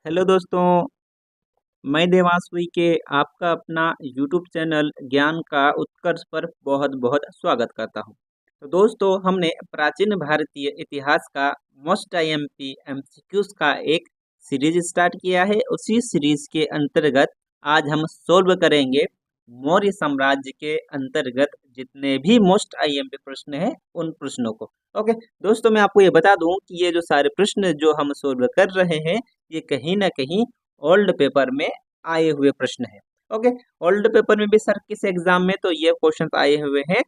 Hello दोस्तों, मैं देवांश के आपका अपना यूट्यूब चैनल ज्ञान का उत्कर्ष पर बहुत बहुत स्वागत करता हूं। तो दोस्तों, हमने प्राचीन भारतीय इतिहास का मोस्ट आईएमपी एमसीक्यूज का एक सीरीज स्टार्ट किया है। उसी सीरीज के अंतर्गत आज हम सोल्व करेंगे मौर्य साम्राज्य के अंतर्गत जितने भी मोस्ट आईएमपी प्रश्न हैं उन प्रश्नों को। ओके दोस्तों, मैं आपको ये बता दूं कि ये जो सारे प्रश्न जो हम सोल्व कर रहे हैं ये कहीं ना कहीं ओल्ड पेपर में आए हुए प्रश्न है। ओके, ओल्ड पेपर में भी सर किस एग्जाम में तो ये क्वेश्चन आए हुए हैं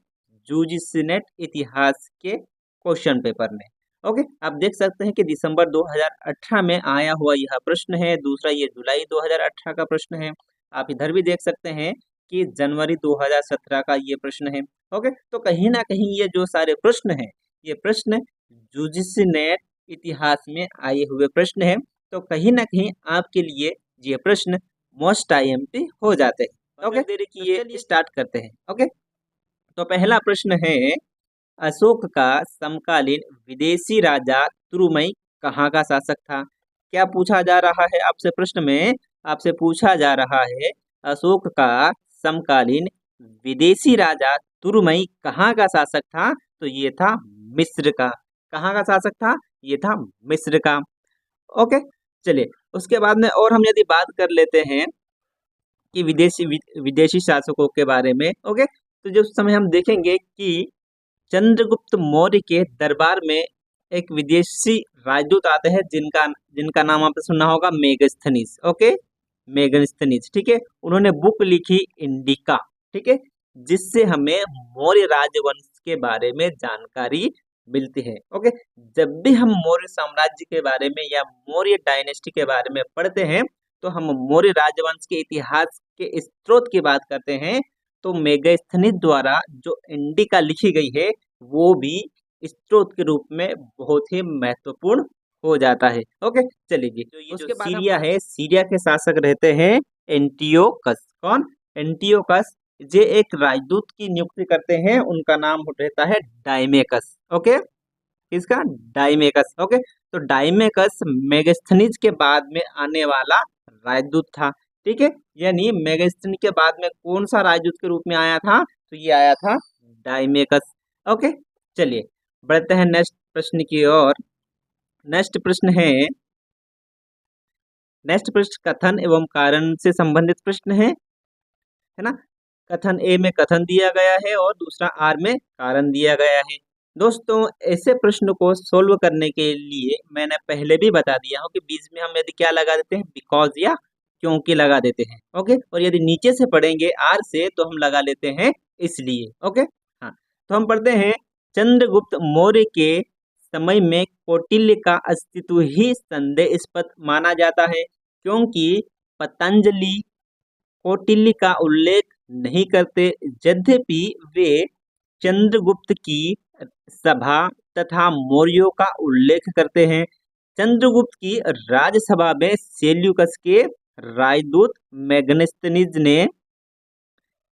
यूजीसी नेट इतिहास के क्वेश्चन पेपर में। ओके, आप देख सकते हैं कि दिसंबर 2018 में आया हुआ यह प्रश्न है। दूसरा ये जुलाई 2018 का प्रश्न है। आप इधर भी देख सकते हैं कि जनवरी 2017 का ये प्रश्न है। ओके, तो कहीं ना कहीं ये जो सारे प्रश्न हैं ये प्रश्न यूजीसी नेट इतिहास में आए हुए प्रश्न है। तो कहीं ना कहीं आपके लिए ये प्रश्न मोस्ट आईएमपी हो जाते हैं। ओके, देरी किए स्टार्ट करते हैं। ओके, तो पहला प्रश्न है अशोक का समकालीन विदेशी राजा तुरुमई कहाँ का शासक था। क्या पूछा जा रहा है आपसे प्रश्न में? आपसे पूछा जा रहा है अशोक का समकालीन विदेशी राजा तुरुमई कहाँ का शासक था। तो ये था मिस्र का। कहाँ का शासक था? ये था मिस्र का। ओके, चलिए उसके बाद में और हम यदि बात कर लेते हैं कि विदेशी शासकों के बारे में। ओके, तो जो उस समय हम देखेंगे कि चंद्रगुप्त मौर्य के दरबार में एक विदेशी राजदूत आते हैं जिनका जिनका नाम आपने सुना होगा मेगस्थनीज। ओके, मेगस्थनीज, ठीक है। उन्होंने बुक लिखी इंडिका, ठीक है, जिससे हमें मौर्य राजवंश के बारे में जानकारी मिलती है। ओके, जब भी हम मौर्य साम्राज्य के बारे में या मौर्य डायनेस्टी के बारे में पढ़ते हैं तो हम मौर्य राजवंश के इतिहास के स्रोत की बात करते हैं। तो मेगास्थनीज द्वारा जो इंडिका लिखी गई है वो भी स्रोत के रूप में बहुत ही महत्वपूर्ण हो जाता है। ओके, चलिए जी, तो ये जो सीरिया है, सीरिया के शासक रहते हैं एंटियोकस। कौन? एंटियोकस। जे एक राजदूत की नियुक्ति करते हैं, उनका नाम रहता है डायमेकस। ओके, किसका? डायमेकस। ओके, तो डायमेकस मेगास्थनीज के बाद में आने वाला राजदूत था, ठीक है। यानी मेगास्थनीज के बाद में कौन सा राजदूत के रूप में आया था? तो ये आया था डायमेकस। ओके, चलिए बढ़ते हैं नेक्स्ट प्रश्न की ओर। नेक्स्ट प्रश्न है, नेक्स्ट प्रश्न कथन एवं कारण से संबंधित प्रश्न है ना। कथन ए में कथन दिया गया है और दूसरा आर में कारण दिया गया है। दोस्तों, ऐसे प्रश्न को सोल्व करने के लिए मैंने पहले भी बता दिया हूँ कि बीच में हम यदि क्या लगा देते हैं, बिकॉज या क्योंकि लगा देते हैं। ओके, और यदि नीचे से पढ़ेंगे आर से तो हम लगा लेते हैं इसलिए। ओके, हाँ, तो हम पढ़ते हैं चंद्रगुप्त मौर्य के समय में कौटिल्य का अस्तित्व ही संदेहास्पद माना जाता है क्योंकि पतंजलि कौटिल्य का उल्लेख नहीं करते। यद्यपि वे चंद्रगुप्त की सभा तथा मौर्यों का उल्लेख करते हैं। चंद्रगुप्त की राजसभा में सेल्यूकस के राजदूत मेगनेस्थनीज ने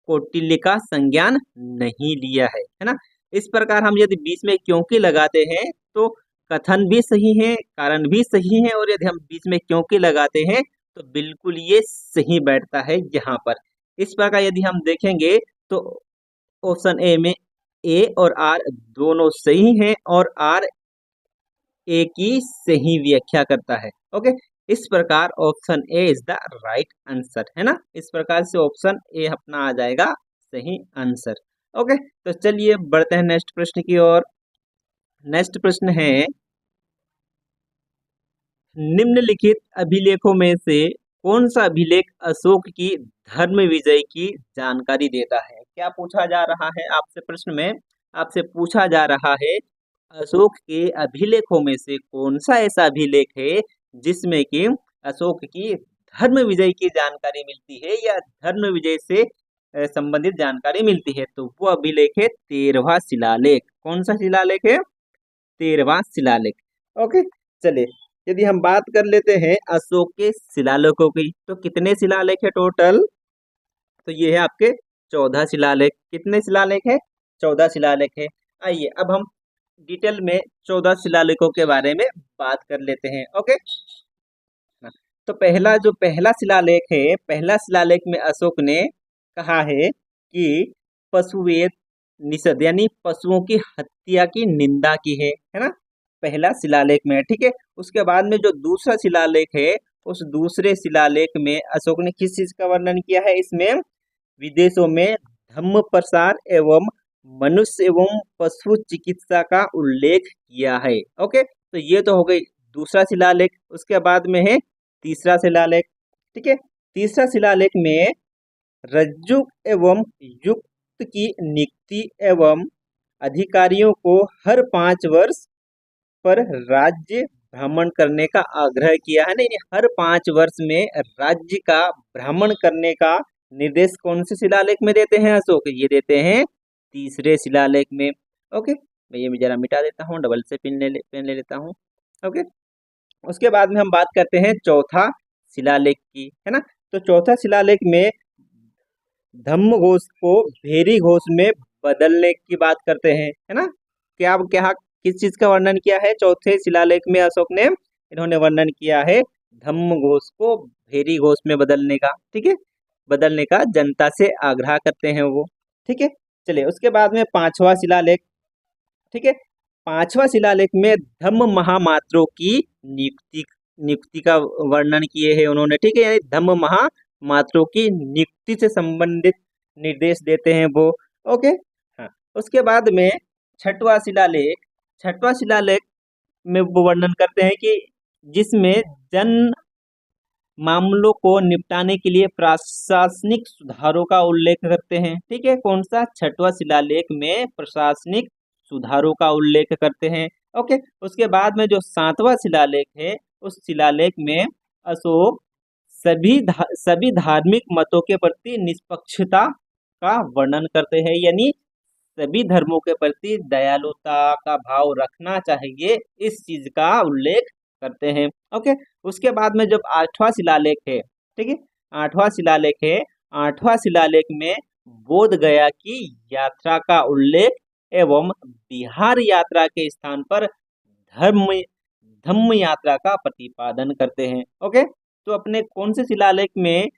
कौटिल्य का संज्ञान नहीं लिया है ना। इस प्रकार हम यदि बीच में क्योंकि लगाते हैं तो कथन भी सही है, कारण भी सही है, और यदि हम बीच में क्योंकि लगाते हैं तो बिल्कुल ये सही बैठता है यहाँ पर। इस प्रकार यदि हम देखेंगे तो ऑप्शन ए में ए और आर दोनों सही हैं और आर ए की सही व्याख्या करता है। ओके, इस प्रकार option A is the right answer, है ना। इस प्रकार से ऑप्शन ए अपना आ जाएगा सही आंसर। ओके, तो चलिए बढ़ते हैं नेक्स्ट प्रश्न की ओर। नेक्स्ट प्रश्न है निम्नलिखित अभिलेखों में से कौन सा अभिलेख अशोक की धर्म विजय की जानकारी देता है। क्या पूछा जा रहा है आपसे प्रश्न में? आपसे पूछा जा रहा है अशोक के अभिलेखों में से कौन सा ऐसा अभिलेख है जिसमें कि अशोक की धर्म विजय की जानकारी मिलती है या धर्म विजय से संबंधित जानकारी मिलती है। तो वो अभिलेख है 13वां शिलालेख। कौन सा शिलालेख है? 13वां शिलालेख। ओके, चलिए यदि हम बात कर लेते हैं अशोक के शिलालेखों की तो कितने शिलालेख है टोटल? तो ये है आपके 14 शिलालेख। कितने शिलालेख है? 14 शिलालेख है। आइए अब हम डिटेल में 14 शिलालेखों के बारे में बात कर लेते हैं। ओके, तो पहला शिलालेख है, पहला शिलालेख में अशोक ने कहा है कि पशुवेद निषेध यानी पशुओं की हत्या की निंदा की है ना, पहला शिलालेख में, ठीक है। उसके बाद में जो दूसरा शिलालेख है, उस दूसरे शिलालेख में अशोक ने किस चीज का वर्णन किया है, इसमें विदेशों में धम्म प्रसार एवं मनुष्य एवं पशु चिकित्सा का उल्लेख किया है। ओके, तो ये तो हो गई दूसरा शिलालेख। उसके बाद में है तीसरा शिलालेख, ठीक है। तीसरा शिलालेख में रज्जु एवं युक्त की नियुक्ति एवं अधिकारियों को हर 5 वर्ष पर राज्य भ्रमण करने का आग्रह किया है। नहीं, हर 5 वर्ष में राज्य का भ्रमण करने का निर्देश कौन से शिलालेख में देते हैं अशोक, ये देते हैं तीसरे शिलालेख में। ओके, मैं ये जरा मिटा देता हूँ, डबल से पेन ले लेता हूँ। ओके, उसके बाद में हम बात करते हैं चौथा शिलालेख की, है ना। तो चौथा शिलालेख में धम्म घोष को भेरी घोष में बदलने की बात करते हैं, है ना। क्या क्या किस चीज का वर्णन किया है चौथे शिलालेख में अशोक ने, इन्होंने वर्णन किया है धम्म घोष को भेरी घोष में बदलने का, ठीक है, बदलने का जनता से आग्रह करते हैं वो, ठीक है। चलिए, उसके बाद में पांचवा शिलालेख, ठीक है। पांचवा शिलालेख में धम्म महामात्रों की नियुक्ति का वर्णन किए हैं उन्होंने, ठीक है, यानी धम्म महामात्रों की नियुक्ति से संबंधित निर्देश देते हैं वो। ओके, हाँ। उसके बाद में छठवां शिलालेख में वो वर्णन करते हैं कि जिसमें जन मामलों को निपटाने के लिए प्रशासनिक सुधारों का उल्लेख करते हैं, ठीक है। कौन सा, छठवां शिलालेख में प्रशासनिक सुधारों का उल्लेख करते हैं। ओके, उसके बाद में जो सातवां शिलालेख है, उस शिलालेख में अशोक सभी धार्मिक मतों के प्रति निष्पक्षता का वर्णन करते हैं, यानी सभी धर्मों के प्रति दयालुता का भाव रखना चाहिए, इस चीज का उल्लेख करते हैं। ओके, उसके बाद में जब आठवां शिलालेख है, ठीक है, आठवां शिलालेख में बोध गया की यात्रा का उल्लेख एवं बिहार यात्रा के स्थान पर धम्म यात्रा का प्रतिपादन करते हैं। ओके, तो अपने कौन से शिलालेख में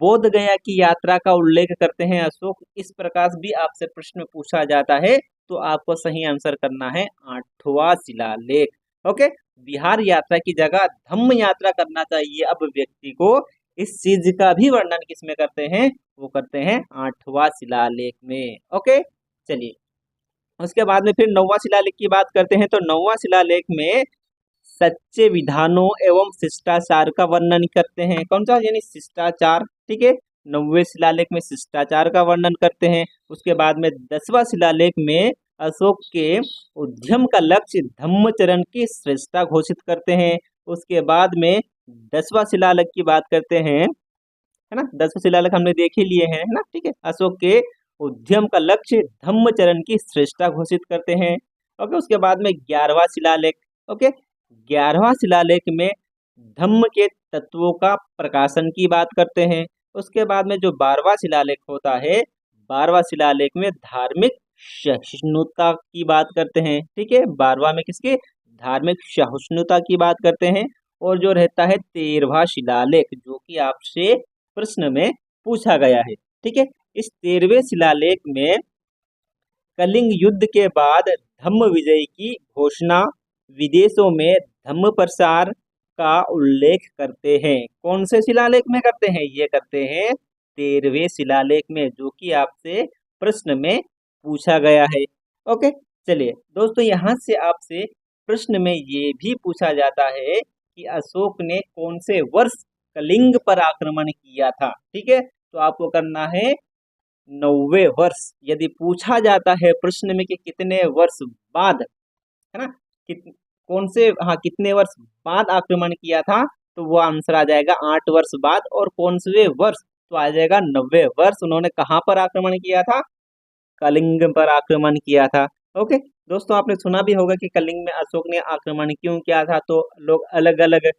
बोध गया की यात्रा का उल्लेख करते हैं अशोक, इस प्रकार भी आपसे प्रश्न पूछा जाता है, तो आपको सही आंसर करना है आठवां शिलालेख। ओके, बिहार यात्रा की जगह धम्म यात्रा करना चाहिए अब व्यक्ति को, इस चीज का भी वर्णन किसमें करते हैं, वो करते हैं आठवां शिलालेख में। ओके, चलिए, उसके बाद में फिर नौवां शिलालेख की बात करते हैं। तो नौवां शिलालेख में सच्चे विधानों एवं शिष्टाचार का वर्णन करते हैं। कौन सा, यानी शिष्टाचार, ठीक है। नौवें शिलालेख में शिष्टाचार का वर्णन करते हैं। उसके बाद में 10वां शिलालेख में अशोक के उद्यम का लक्ष्य धम्मचरण की श्रेष्ठता घोषित करते हैं। उसके बाद में 10वां शिलालेख की बात करते हैं, है ना। 10वां शिलालेख हमने देख ही लिए हैं, है ना, ठीक है। अशोक के उद्यम का लक्ष्य धम्मचरण की श्रेष्ठता घोषित करते हैं। ओके, उसके बाद में 11वां शिलालेख, ओके, 11वां शिलालेख में धम्म के तत्वों का प्रकाशन की बात करते हैं। उसके बाद में जो 12वां शिलालेख होता है, 12वां शिलालेख में धार्मिक सहिष्णुता की बात करते हैं, ठीक है। 12वां में किसके, धार्मिक सहिष्णुता की बात करते हैं। और जो रहता है 13वां शिलालेख, जो कि आपसे प्रश्न में पूछा गया है, ठीक है। इस 13वें शिलालेख में कलिंग युद्ध के बाद धम्म विजय की घोषणा, विदेशों में धम्म प्रसार का उल्लेख करते हैं। कौन से शिलालेख में करते हैं, ये करते हैं 13वें शिलालेख में, जो कि आपसे प्रश्न में पूछा गया है। ओके, चलिए दोस्तों, यहाँ से आपसे प्रश्न में ये भी पूछा जाता है कि अशोक ने कौन से वर्ष कलिंग पर आक्रमण किया था, ठीक है। तो आपको करना है 90 वर्ष। यदि पूछा जाता है प्रश्न में कि कितने वर्ष बाद, है ना, कौन से, हाँ, कितने वर्ष बाद आक्रमण किया था, तो वो आंसर आ जाएगा 8 वर्ष बाद। और कौन से वर्ष, तो आ जाएगा 90 वर्ष। उन्होंने कहाँ पर आक्रमण किया था, कलिंग पर आक्रमण किया था। ओके दोस्तों, आपने सुना भी होगा कि कलिंग में अशोक ने आक्रमण क्यों किया था। तो लोग अलग अलग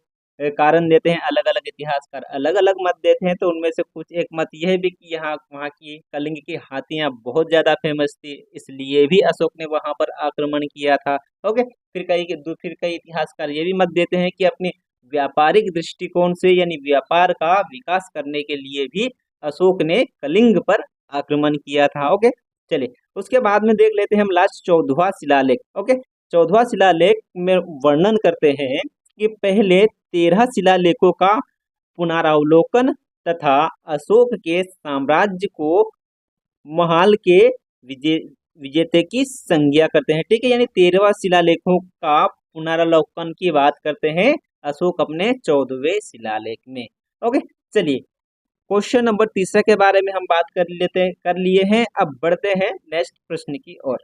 कारण देते हैं, अलग अलग इतिहासकार अलग अलग मत देते हैं। तो उनमें से कुछ एक मत यह भी कि यहाँ वहाँ की कलिंग की हाथियाँ बहुत ज़्यादा फेमस थी, इसलिए भी अशोक ने वहाँ पर आक्रमण किया था। ओके, फिर कई इतिहासकार ये भी मत देते हैं कि अपनी व्यापारिक दृष्टिकोण से यानी व्यापार का विकास करने के लिए भी अशोक ने कलिंग पर आक्रमण किया था। ओके, चलिए उसके बाद में देख लेते हैं हम लास्ट 14वां शिलालेख। ओके, 14वां शिलालेख में वर्णन करते हैं कि पहले 13 शिलालेखों का पुनरावलोकन तथा अशोक के साम्राज्य को महाल के विजेते की संज्ञा करते हैं। ठीक है, यानी 13वां शिलालेखों का पुनरावलोकन की बात करते हैं अशोक अपने 14वें शिलालेख में। ओके, चलिए क्वेश्चन नंबर तीसरा के बारे में हम बात कर लिए हैं। अब बढ़ते हैं नेक्स्ट प्रश्न की ओर।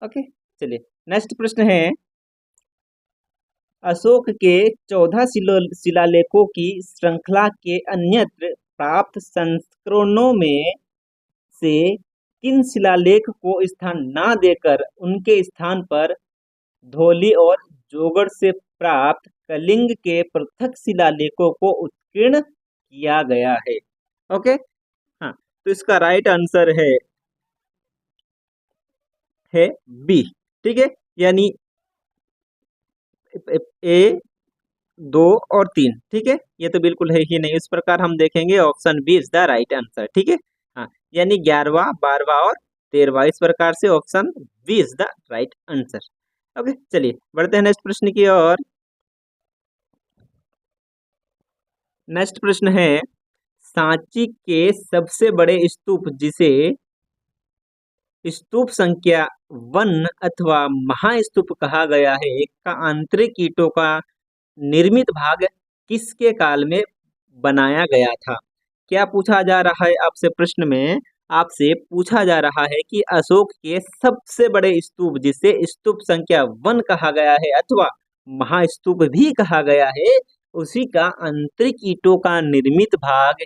ओके, चलिए नेक्स्ट प्रश्न है, अशोक के 14 शिलालेखों की श्रृंखला के अन्यत्र प्राप्त संस्करणों में से किन शिलालेख को स्थान न देकर उनके स्थान पर धौली और जोगड़ से प्राप्त कलिंग के पृथक शिलालेखों को उत्कीर्ण किया गया है? ओके, हाँ, तो इसका राइट आंसर है बी। ठीक है, यानी ए, 2 और 3। ठीक है, ये तो बिल्कुल है ही नहीं, इस प्रकार हम देखेंगे option B is the right answer. ठीक है, हाँ, यानी 11वां, 12वां और 13वां, इस प्रकार से option B is the right answer. Okay, चलिए बढ़ते हैं नेक्स्ट प्रश्न की ओर। नेक्स्ट प्रश्न है, सांची के सबसे बड़े स्तूप जिसे स्तूप संख्या 1 अथवा महास्तूप कहा गया है का आंतरिक ईंटों का निर्मित भाग किसके काल में बनाया गया था? क्या पूछा जा रहा है आपसे प्रश्न में? आपसे पूछा जा रहा है कि अशोक के सबसे बड़े स्तूप जिसे स्तूप संख्या 1 कहा गया है अथवा महास्तूप भी कहा गया है, उसी का आंतरिक ईंटों का निर्मित भाग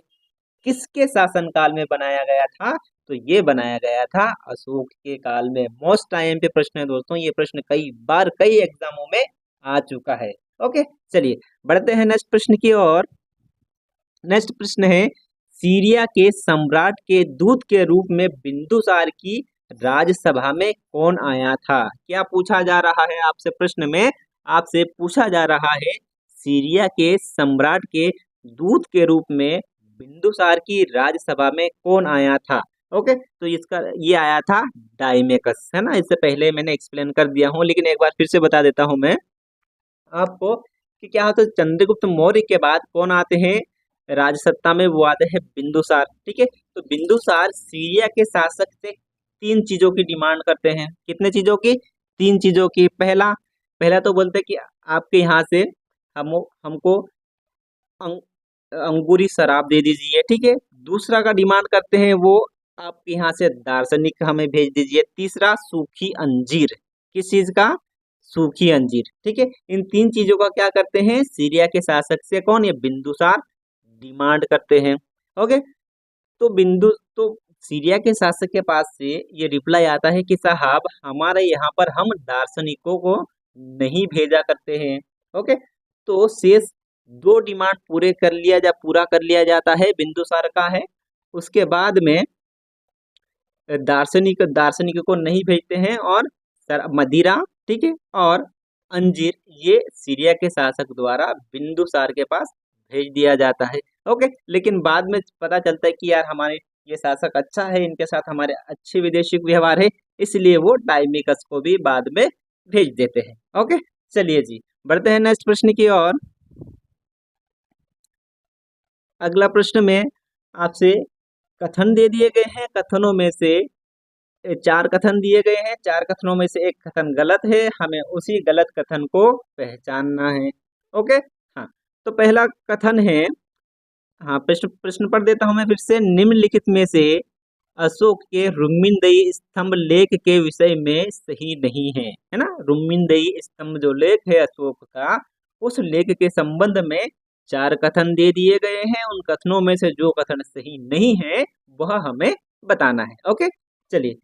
किसके शासनकाल में बनाया गया था? तो ये बनाया गया था अशोक के काल में। मोस्ट टाइम पे प्रश्न है दोस्तों, ये प्रश्न कई बार कई एग्जामों में आ चुका है। ओके, चलिए बढ़ते हैं नेक्स्ट प्रश्न की ओर। नेक्स्ट प्रश्न है, सीरिया के सम्राट के दूत के रूप में बिंदुसार की राजसभा में कौन आया था? क्या पूछा जा रहा है आपसे प्रश्न में? आपसे पूछा जा रहा है सीरिया के सम्राट के दूत के रूप में बिंदुसार की राजसभा में कौन आया था? ओके, तो इसका ये आया था डाइमेकस, है ना। इससे पहले मैंने एक्सप्लेन कर दिया हूँ, लेकिन एक बार फिर से बता देता हूँ मैं आपको कि क्या होता है, चंद्रगुप्त मौर्य के बाद कौन आते हैं राजसत्ता में? वो आते हैं बिंदुसार। ठीक है, तो बिंदुसार सीरिया के शासक से 3 चीजों की डिमांड करते हैं। कितने चीजों की? 3 चीजों की। पहला पहला तो बोलते हैं कि आपके यहाँ से हमको अंगूरी शराब दे दीजिए। ठीक है, दूसरा का डिमांड करते हैं वो आपके यहाँ से दार्शनिक हमें भेज दीजिए। तीसरा सूखी अंजीर। किस चीज का? सूखी अंजीर। ठीक है, इन 3 चीजों का क्या करते हैं सीरिया के शासक से कौन? ये बिंदुसार डिमांड करते हैं। ओके, तो सीरिया के शासक के पास से ये रिप्लाई आता है कि साहब हमारे यहाँ पर हम दार्शनिकों को नहीं भेजा करते हैं। ओके, तो शेष 2 डिमांड पूरा कर लिया जाता है बिंदुसार का है। उसके बाद में दार्शनिक को नहीं भेजते हैं और मदिरा, ठीक है, और अंजीर ये सीरिया के शासक द्वारा बिंदुसार के पास भेज दिया जाता है। ओके, लेकिन बाद में पता चलता है कि यार हमारे ये शासक अच्छा है, इनके साथ हमारे अच्छे विदेशी व्यवहार है, इसलिए वो डाइमिकस को भी बाद में भेज देते हैं। ओके, चलिए जी बढ़ते हैं नेक्स्ट प्रश्न की ओर। अगला प्रश्न में आपसे कथन दे दिए गए हैं। कथनों में से 4 कथन दिए गए हैं। 4 कथनों में से एक कथन गलत है, हमें उसी गलत कथन को पहचानना है। ओके, हाँ, तो पहला कथन है, हाँ, प्रश्न पढ़ देता हूं मैं फिर से। निम्नलिखित में से अशोक के रुक्मिणदेही स्तंभ लेख के विषय में सही नहीं है ना। रुक्मिणदेही स्तंभ जो लेख है अशोक का, उस लेख के संबंध में 4 कथन दे दिए गए हैं। उन कथनों में से जो कथन सही नहीं है वह हमें बताना है। ओके, चलिए,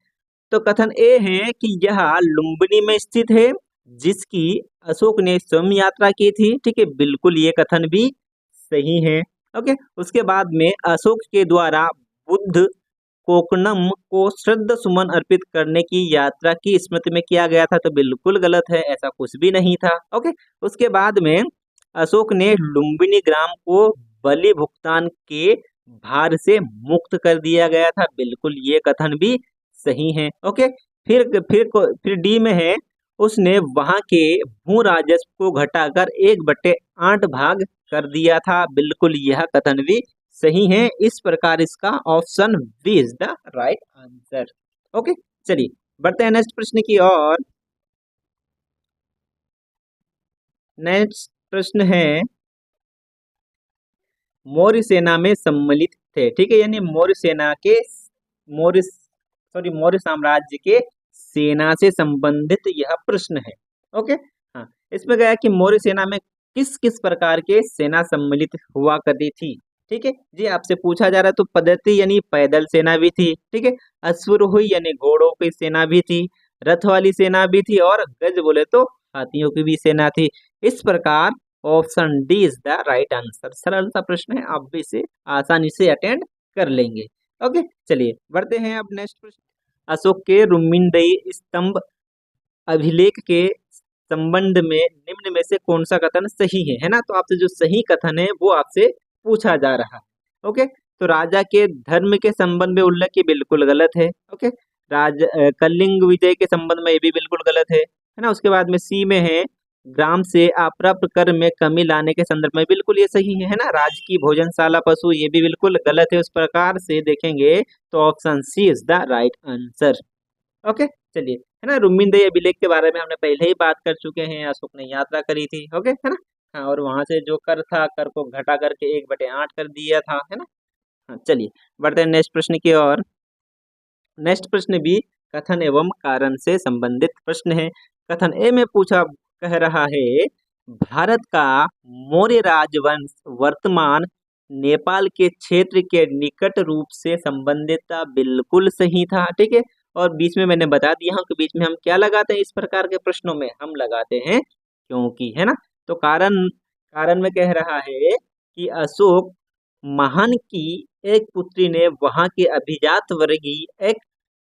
तो कथन ए है कि यह लुम्बिनी में स्थित है जिसकी अशोक ने स्वयं यात्रा की थी। ठीक है, बिल्कुल ये कथन भी सही है। ओके, उसके बाद में अशोक के द्वारा बुद्ध कोकनम को श्रद्धा सुमन अर्पित करने की यात्रा की स्मृति में किया गया था, तो बिल्कुल गलत है, ऐसा कुछ भी नहीं था। ओके, उसके बाद में अशोक ने लुम्बिनी ग्राम को बलि भुगतान के भार से मुक्त कर दिया गया था। बिल्कुल ये कथन भी सही है। ओके, फिर डी में है, उसने वहां के भू राजस्व को घटाकर 1/8 भाग कर दिया था। बिल्कुल यह कथन भी सही है। इस प्रकार इसका option B is the right answer. Okay, चलिए बढ़ते हैं नेक्स्ट प्रश्न की ओर। नेक्स्ट प्रश्न है, मौर्य सेना में सम्मिलित थे। ठीक है, यानी मौर्य साम्राज्य के सेना से संबंधित यह प्रश्न है। ओके, हाँ, इसमें गया कि मौर्य सेना में किस किस प्रकार के सेना सम्मिलित हुआ करती थी। ठीक है जी, आपसे पूछा जा रहा है। तो पद्धति यानी पैदल सेना भी थी। ठीक है, अश्वरोही यानी घोड़ों की सेना भी थी, रथ वाली सेना भी थी, और गज बोले तो हाथियों की भी सेना थी। इस प्रकार option D is the right answer. सरल सा प्रश्न है, आप भी इसे आसानी से अटेंड कर लेंगे। ओके, चलिए बढ़ते हैं अब नेक्स्ट प्रश्न। अशोक के रुम्मीनदई स्तंभ अभिलेख के संबंध में निम्न में से कौन सा कथन सही है ना। तो आपसे जो सही कथन है वो आपसे पूछा जा रहा है। ओके, तो राजा के धर्म के संबंध में उल्लेख की बिल्कुल गलत है। ओके, कलिंग विजय के संबंध में ये भी बिल्कुल गलत है ना। उसके बाद में सी में है, ग्राम से अप्राप्त कर में कमी लाने के संदर्भ में, बिल्कुल ये सही है ना। राज की भोजनशाला पशु, ये भी बिल्कुल गलत है। उस प्रकार से देखेंगे तो option C is the right answer. Okay, चलिए, है ना। रुम्मीनदई अभिलेख के बारे में हमने पहले ही बात कर चुके हैं। अशोक ने यात्रा करी थी। ओके, है ना। हाँ, और वहां से जो कर था, कर को घटा करके 1/8 कर दिया था, है ना। हाँ, चलिए बढ़ते हैं नेक्स्ट प्रश्न की ओर। नेक्स्ट प्रश्न भी कथन एवं कारण से संबंधित प्रश्न है। कथन ए में पूछा कह रहा है, भारत का मौर्य राजवंश वर्तमान नेपाल के क्षेत्र के निकट रूप से संबंधित था। बिल्कुल सही था। ठीक है, और बीच में मैंने बता दिया हूं कि बीच में हम क्या लगाते हैं इस प्रकार के प्रश्नों में, हम लगाते हैं क्योंकि, है ना। तो कारण कारण में कह रहा है कि अशोक महान की एक पुत्री ने वहां के अभिजात वर्गीय एक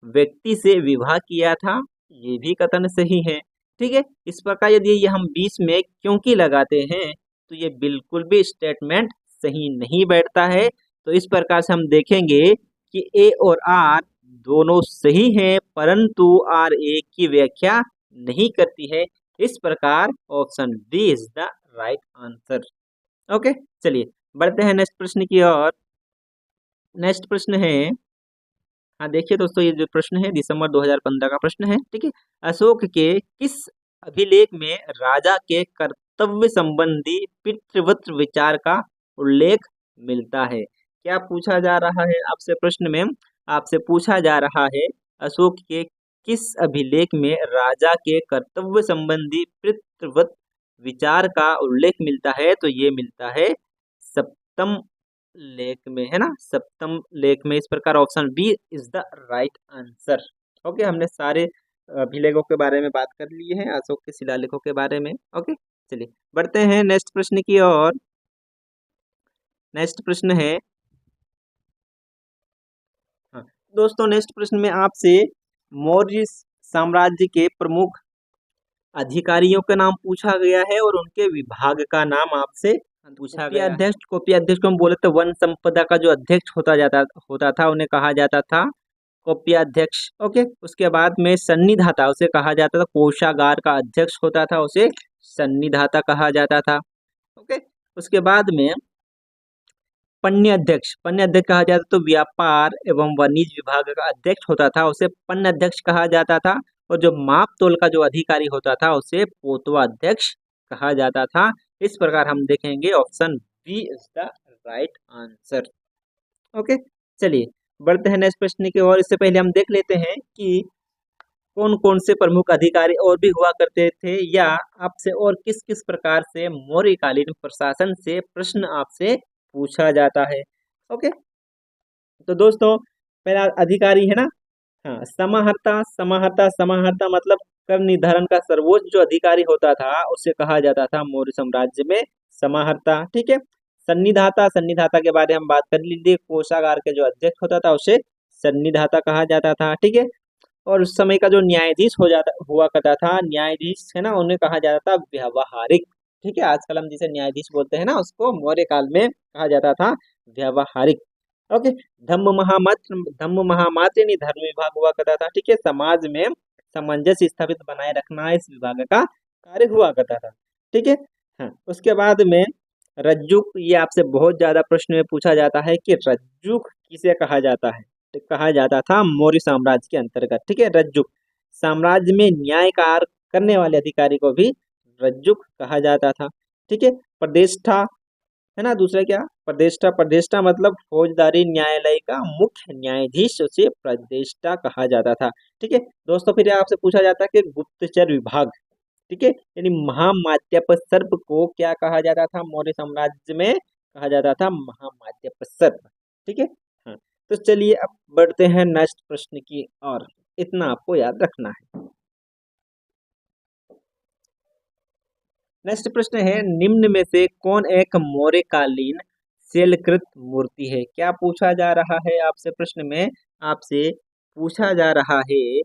व्यक्ति से विवाह किया था। ये भी कथन सही है। ठीक है, इस प्रकार यदि ये हम बीच में क्योंकि लगाते हैं तो ये बिल्कुल भी स्टेटमेंट सही नहीं बैठता है। तो इस प्रकार से हम देखेंगे कि ए और आर दोनों सही हैं, परंतु आर ए की व्याख्या नहीं करती है। इस प्रकार option D is the right answer. Okay, चलिए बढ़ते हैं नेक्स्ट प्रश्न की ओर। नेक्स्ट प्रश्न है, हाँ देखिए दोस्तों, ये जो प्रश्न है दिसंबर 2015 का प्रश्न है। ठीक है, अशोक के किस अभिलेख में राजा के कर्तव्य संबंधी पितृवत विचार का उल्लेख मिलता है। क्या पूछा जा रहा है आपसे प्रश्न में? आपसे पूछा जा रहा है, अशोक के किस अभिलेख में राजा के कर्तव्य संबंधी पितृवत विचार का उल्लेख मिलता है। तो ये मिलता है सप्तम लेख में, है ना। सप्तम लेख में। इस प्रकार option B is the right answer. Okay, हमने सारे अभिलेखों के बारे में बात कर लिए हैं, अशोक के शिलालेखों के बारे में। ओके, चलिए बढ़ते हैं नेक्स्ट प्रश्न की ओर। नेक्स्ट प्रश्न है, हाँ दोस्तों, नेक्स्ट प्रश्न में आपसे मौर्य साम्राज्य के प्रमुख अधिकारियों का नाम पूछा गया है और उनके विभाग का नाम आपसे पूछा गया है। कोषाध्यक्ष को हम बोले तो वन संपदा का जो अध्यक्ष होता था उन्हें कहा जाता था कोषाध्यक्ष। ओके, उसके बाद में सन्निधाता उसे कहा जाता था। कोषागार का अध्यक्ष होता था, उसे सन्निधाता कहा जाता था। ओके, उसके बाद में पन्य अध्यक्ष कहा जाता, तो व्यापार एवं वाणिज्य विभाग का अध्यक्ष होता था, उसे पन्य अध्यक्ष कहा जाता था। और जो माप तोल का जो अधिकारी होता था उसे पोतवा अध्यक्ष कहा जाता था। इस प्रकार हम देखेंगे option B is the right answer. Okay, चलिए बढ़ते हैं नेक्स्ट प्रश्न की ओर। इससे पहले हम देख लेते हैं कि कौन कौन से प्रमुख अधिकारी और भी हुआ करते थे, या आपसे और किस किस प्रकार से मौर्यकालीन प्रशासन से प्रश्न आपसे पूछा जाता है। ओके, तो दोस्तों पहला अधिकारी है ना, हाँ, समाहर्ता मतलब कर निर्धारण का सर्वोच्च जो अधिकारी होता था उसे कहा जाता था मौर्य साम्राज्य में समाहर्ता। ठीक है, सन्निधाता के बारे में हम बात कर लीजिए। कोषागार के जो अध्यक्ष होता था उसे सन्निधाता कहा जाता था। ठीक है, और उस समय का जो न्यायाधीश हुआ करता था, न्यायाधीश है ना, उन्हें कहा जाता था व्यावहारिक। ठीक है, आजकल हम जिसे न्यायाधीश बोलते हैं ना, उसको मौर्य काल में कहा जाता था व्यावहारिक। ओके, धम्म महामात्र यानी धर्म विभाग हुआ करता था। ठीक है, समाज में सामंजस्य स्थापित बनाए रखना इस विभाग का कार्य हुआ करता था। ठीक है, हाँ, उसके बाद में रज्जुक, ये आपसे बहुत ज्यादा प्रश्न में पूछा जाता है कि रज्जुक किसे कहा जाता है। तो कहा जाता था मौर्य साम्राज्य के अंतर्गत। ठीक है, रज्जुक साम्राज्य में न्याय कार्य करने वाले अधिकारी को भी रज्जुक कहा जाता था। ठीक है, प्रतिष्ठा है ना, दूसरा क्या, प्रतिष्ठा। प्रतिष्ठा मतलब फौजदारी न्यायालय का मुख्य न्यायाधीश, उसे प्रतिष्ठा कहा जाता था। ठीक है दोस्तों, फिर आपसे पूछा जाता है कि गुप्तचर विभाग। ठीक है, यानी महामात्यप सर्प को क्या कहा जाता था मौर्य साम्राज्य में, कहा जाता था महामात्यप सर्प। ठीक है, हाँ, तो चलिए अब बढ़ते हैं नेक्स्ट प्रश्न की और इतना आपको याद रखना है। नेक्स्ट प्रश्न है, निम्न में से कौन एक मौर्यकालीन शैलकृत मूर्ति है। क्या पूछा जा रहा है आपसे प्रश्न में, आपसे पूछा जा रहा है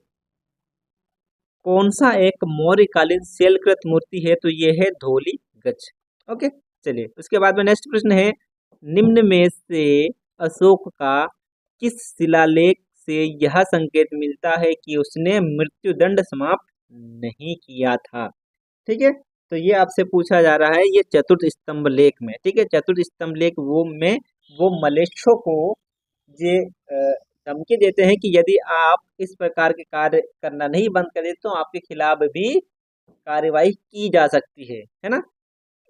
कौन सा एक मौर्यकालीन शैलकृत मूर्ति है, तो ये है धौली गज। ओके, चलिए उसके बाद में नेक्स्ट प्रश्न है, निम्न में से अशोक का किस शिलालेख से यह संकेत मिलता है कि उसने मृत्युदंड समाप्त नहीं किया था। ठीक है, तो ये आपसे पूछा जा रहा है, ये चतुर्थ स्तंभ लेख में। ठीक है, चतुर्थ स्तंभ लेख वो में वो मलेच्छों को ये धमकी देते हैं कि यदि आप इस प्रकार के कार्य करना नहीं बंद करें तो आपके खिलाफ भी कार्यवाही की जा सकती है ना।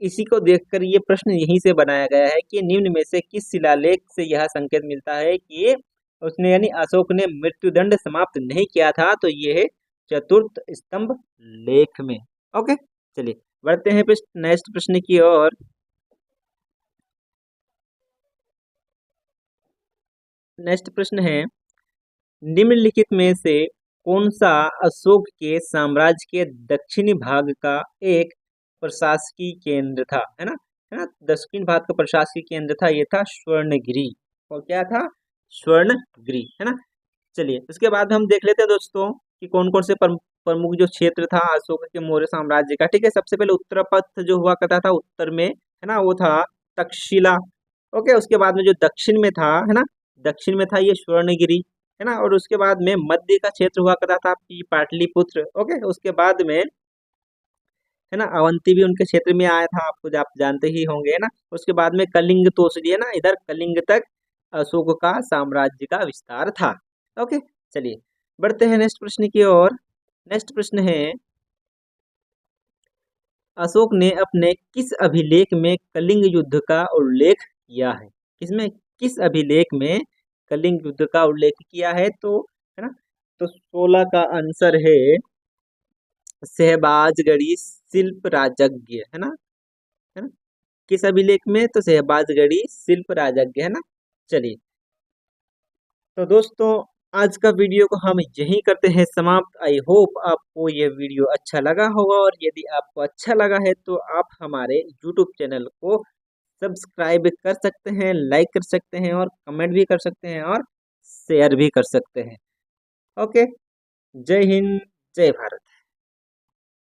इसी को देखकर ये प्रश्न यहीं से बनाया गया है कि निम्न में से किस शिलालेख से यह संकेत मिलता है कि उसने यानी अशोक ने मृत्युदंड समाप्त नहीं किया था, तो ये है चतुर्थ स्तंभ लेख में। ओके, चलिए बढ़ते हैं नेक्स्ट प्रश्न की ओर। नेक्स्ट प्रश्न है, निम्नलिखित में से कौन सा अशोक के साम्राज्य के दक्षिणी भाग का एक प्रशासकीय केंद्र था, है ना, दक्षिण भाग का प्रशासकीय केंद्र था, ये था स्वर्णगिरी। और क्या था, स्वर्णगिरी, है ना। चलिए उसके बाद हम देख लेते हैं दोस्तों कि कौन कौन से प्रमुख जो क्षेत्र था अशोक के मौर्य साम्राज्य का। ठीक है, सबसे पहले उत्तर पथ जो हुआ करता था उत्तर में, है ना, वो था तक्षशिला। ओके, उसके बाद में जो दक्षिण में था, है ना, दक्षिण में था ये स्वर्णगिरी, है ना, और उसके बाद में मध्य का क्षेत्र हुआ करता था पाटलिपुत्र। ओके, उसके बाद में, है ना, अवंती भी उनके क्षेत्र में आया था, आपको आप जानते ही होंगे, है ना। उसके बाद में कलिंग तोसरी, है ना, इधर कलिंग तक अशोक का साम्राज्य का विस्तार था। ओके, चलिए बढ़ते हैं नेक्स्ट प्रश्न की ओर। नेक्स्ट प्रश्न है, अशोक ने अपने किस अभिलेख में कलिंग युद्ध का उल्लेख किया है। किसमें, किस अभिलेख में कलिंग युद्ध का उल्लेख किया है, तो है ना, तो 16 का आंसर है सहबाजगढ़ी शिल्प राजज्ञ, है ना, किस अभिलेख में, तो सहबाजगढ़ी शिल्प राजज्ञ, है ना। चलिए तो दोस्तों, आज का वीडियो को हम यहीं करते हैं समाप्त। आई होप आपको ये वीडियो अच्छा लगा होगा, और यदि आपको अच्छा लगा है तो आप हमारे यूट्यूब चैनल को सब्सक्राइब कर सकते हैं, लाइक कर सकते हैं, और कमेंट भी कर सकते हैं, और शेयर भी कर सकते हैं। ओके, जय हिंद, जय भारत।